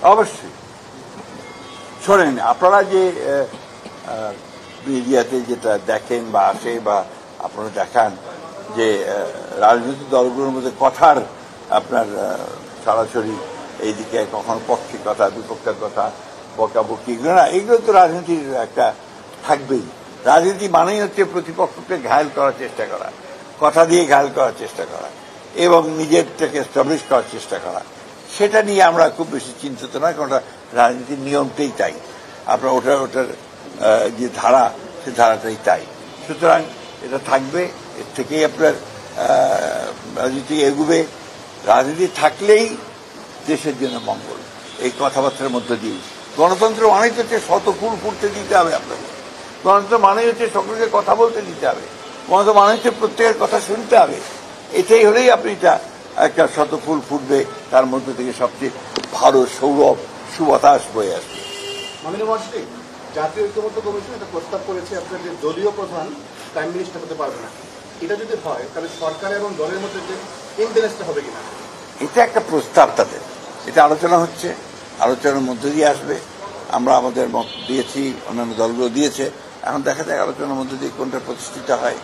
অবশ্যই শোনেন, আপনারা যে মিডিয়াতে যেটা দেখেন বা আসে বা আপনারা দেখান যে রাজনৈতিক দলগুলোর মধ্যে কথার আপনার সরাসরি এইদিকে কখনো পক্ষে কথা বিপক্ষের কথা বকাবকি এগুলো না, এগুলো তো রাজনীতির একটা থাকবেই। রাজনীতি মানেই হচ্ছে প্রতিপক্ষকে ঘায়েল করার চেষ্টা করা, কথা দিয়ে ঘায়েল করার চেষ্টা করা এবং নিজেরটাকে এস্টাবলিশ করার চেষ্টা করা। সেটা নিয়ে আমরা খুব বেশি চিন্তিত নয়, কারণ রাজনীতির নিয়মটাই তাই। আপনার ওটার যে ধারা, সে ধারাটাই তাই। সুতরাং এটা থাকবে, এর থেকেই আপনার রাজনীতি এগুবে। রাজনীতি থাকলেই দেশের জন্য মঙ্গল, এই কথাবার্তার মধ্য দিয়েই। গণতন্ত্র মানেই হচ্ছে শত ফুল ফুটতে দিতে হবে আপনাকে, গণতন্ত্র মানেই হচ্ছে সকলকে কথা বলতে দিতে হবে, গণতন্ত্র মানে হচ্ছে প্রত্যেকের কথা শুনতে হবে। এটাই হলেই আপনি একটা শত ফুল ফুটবে, তার মধ্যে থেকে সবচেয়ে ভালো সৌরভ সুবাতাস বয়ে আসবে। মাননীয় মহাসচিব, জাতীয় ঐক্যমত্য কমিশন একটা প্রস্তাব করেছে আপনার যে দলীয় প্রধান প্রাইম মিনিস্টার হতে পারবে না। এটা যদি হয় তাহলে সরকার এবং দলের মধ্যে যে ইমব্যালেন্সটা হবে কিনা? এটা একটা প্রস্তাব তাদের, এটা আলোচনা হচ্ছে, আলোচনার মধ্যে দিয়ে আসবে। আমরা আমাদের মত দিয়েছি, অন্যান্য দলগুলো দিয়েছে, এখন দেখা যায় আলোচনার মধ্যে দিয়ে কোনটা প্রতিষ্ঠিত হয়।